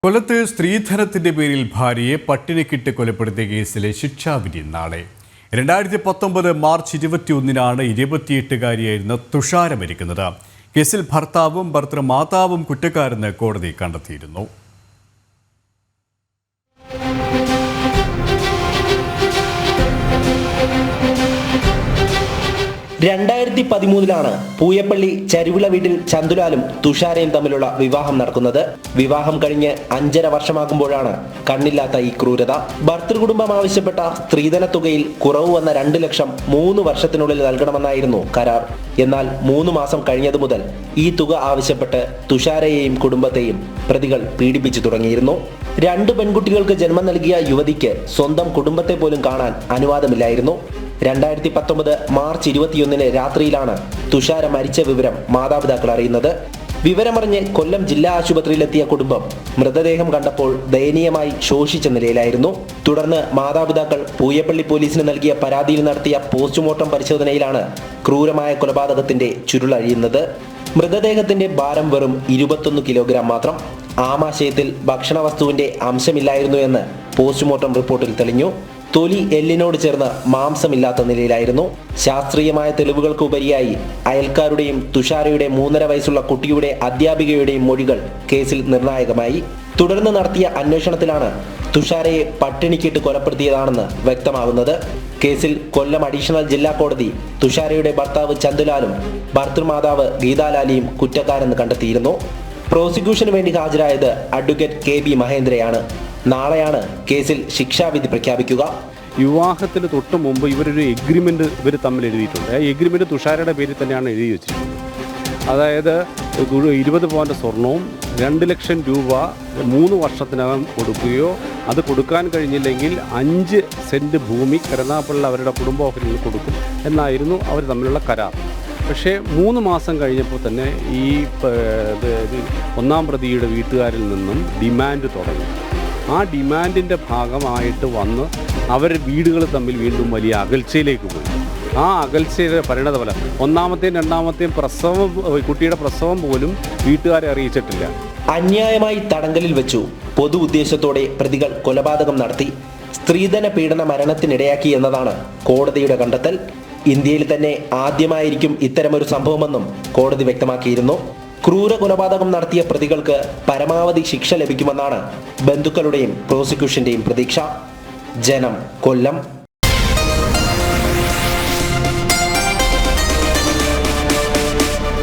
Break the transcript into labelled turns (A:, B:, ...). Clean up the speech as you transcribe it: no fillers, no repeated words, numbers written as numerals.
A: കൊല്ലത്ത് സ്ത്രീധനത്തിന്റെ പേരിൽ ഭാര്യയെ പട്ടിണിക്കിട്ട് കൊലപ്പെടുത്തിയ കേസിലെ ശിക്ഷാവിധി നാളെ. 2019 മാർച്ച് 21-നാണ് 28-കാരിയായിരുന്ന തുഷാര മരിക്കുന്നത്. കേസിൽ ഭർത്താവും ഭർത്തൃമാതാവും കുറ്റക്കാരെന്ന് കോടതി കണ്ടെത്തിയിരുന്നു.
B: 2013-ലാണ് പൂയപ്പള്ളി ചരുവിള വീട്ടിൽ ചന്തുലാലും തുഷാരയും തമ്മിലുള്ള വിവാഹം നടക്കുന്നത്. വിവാഹം കഴിഞ്ഞ് 5.5 വർഷമാകുമ്പോഴാണ് കണ്ണില്ലാത്ത ഈ ക്രൂരത. ഭർതൃകുടുംബം ആവശ്യപ്പെട്ട സ്ത്രീധന തുകയിൽ കുറവ് വന്ന 2 ലക്ഷം 3 വർഷത്തിനുള്ളിൽ നൽകണമെന്നായിരുന്നു കരാർ. എന്നാൽ 3 മാസം കഴിഞ്ഞതു മുതൽ ഈ തുക ആവശ്യപ്പെട്ട് തുഷാരയെയും കുടുംബത്തെയും പ്രതികൾ പീഡിപ്പിച്ചു തുടങ്ങിയിരുന്നു. 2 പെൺകുട്ടികൾക്ക് ജന്മം നൽകിയ യുവതിക്ക് സ്വന്തം കുടുംബത്തെ പോലും കാണാൻ അനുവാദമില്ലായിരുന്നു. 2019 മാർച്ച് 21-ന് രാത്രിയിലാണ് തുഷാര മരിച്ച വിവരം മാതാപിതാക്കൾ അറിയുന്നത്. വിവരമറിഞ്ഞ് കൊല്ലം ജില്ലാ ആശുപത്രിയിലെത്തിയ കുടുംബം മൃതദേഹം കണ്ടപ്പോൾ ദയനീയമായി ശോഷിച്ച നിലയിലായിരുന്നു. തുടർന്ന് മാതാപിതാക്കൾ പൂയപ്പള്ളി പോലീസിന് നൽകിയ പരാതിയിൽ നടത്തിയ പോസ്റ്റ്മോർട്ടം പരിശോധനയിലാണ് ക്രൂരമായ കൊലപാതകത്തിന്റെ ചുരുളഴിയുന്നത്. മൃതദേഹത്തിന്റെ ഭാരം വെറും 21 കിലോഗ്രാം മാത്രം. ആമാശയത്തിൽ ഭക്ഷണ വസ്തുവിന്റെ അംശമില്ലായിരുന്നു എന്ന് പോസ്റ്റ്മോർട്ടം റിപ്പോർട്ടിൽ തെളിഞ്ഞു. തൊലി എല്ലിനോട് ചേർന്ന് മാംസമില്ലാത്ത നിലയിലായിരുന്നു. ശാസ്ത്രീയമായ തെളിവുകൾക്ക് ഉപരിയായി അയൽക്കാരുടെയും തുഷാരയുടെ 3.5 വയസ്സുള്ള കുട്ടിയുടെ അധ്യാപികയുടെയും മൊഴികൾ കേസിൽ നിർണായകമായി. തുടർന്ന് നടത്തിയ അന്വേഷണത്തിലാണ് തുഷാരയെ പട്ടിണിക്കിട്ട് കൊലപ്പെടുത്തിയതാണെന്ന് വ്യക്തമാകുന്നത്. കേസിൽ കൊല്ലം അഡീഷണൽ ജില്ലാ കോടതി തുഷാരയുടെ ഭർത്താവ് ചന്തുലാലും ഭർതൃമാതാവ് ഗീതാലാലിയും കുറ്റക്കാരെന്ന് കണ്ടെത്തിയിരുന്നു. പ്രോസിക്യൂഷന് വേണ്ടി ഹാജരായത് അഡ്വക്കേറ്റ് KB മഹേന്ദ്രയാണ്. നാളെയാണ് കേസിൽ ശിക്ഷാവിധി പ്രഖ്യാപിക്കുക.
C: വിവാഹത്തിന് തൊട്ട് മുമ്പ് ഇവരൊരു എഗ്രിമെൻ്റ് തമ്മിൽ എഴുതിയിട്ടുണ്ട്. ആ എഗ്രിമെൻ്റ് തുഷാരയുടെ പേരിൽ തന്നെയാണ് എഴുതി വെച്ചിരിക്കുന്നത്. അതായത് 20 പവൻ്റെ സ്വർണവും 2 ലക്ഷം രൂപ 3 വർഷത്തിനകം കൊടുക്കുകയോ അത് കൊടുക്കാൻ കഴിഞ്ഞില്ലെങ്കിൽ 5 സെൻറ്റ് ഭൂമി കരുനാഗപ്പള്ളി അവരുടെ കുടുംബ ഓഫീസിൽ കൊടുക്കും എന്നായിരുന്നു അവർ തമ്മിലുള്ള കരാർ. പക്ഷേ 3 മാസം കഴിഞ്ഞപ്പോൾ തന്നെ ഈ 1-ാം പ്രതിയുടെ വീട്ടുകാരിൽ നിന്നും ഡിമാൻഡ് തുടങ്ങി. ആ ഡിമാൻഡിൻ്റെ ഭാഗമായിട്ട് വന്ന് അവരുടെ വീടുകൾ തമ്മിൽ വീണ്ടും വലിയ അകൽച്ചയിലേക്ക് പോയി. ആ അകൽച്ചയുടെ പരിണതഫലം 1-ാമത്തെയും 2-ാമത്തെയും കുട്ടിയുടെ പ്രസവം പോലും വീട്ടുകാരെ അറിയിച്ചിട്ടില്ല.
B: അന്യായമായി തടങ്കലിൽ വെച്ചു പൊതു ഉദ്ദേശത്തോടെ പ്രതികൾ കൊലപാതകം നടത്തി സ്ത്രീധന പീഡന മരണത്തിനിടയാക്കി എന്നതാണ് കോടതിയുടെ കണ്ടെത്തൽ. ഇന്ത്യയിൽ തന്നെ ആദ്യമായിരിക്കും ഇത്തരമൊരു സംഭവമെന്നും കോടതി വ്യക്തമാക്കിയിരുന്നു. ക്രൂര കൊലപാതകം നടത്തിയ പ്രതികൾക്ക് പരമാവധി ശിക്ഷ ലഭിക്കുമെന്നാണ് ബന്ധുക്കളുടെയും പ്രോസിക്യൂഷന്റെയും പ്രതീക്ഷ. ജനം, കൊല്ലം.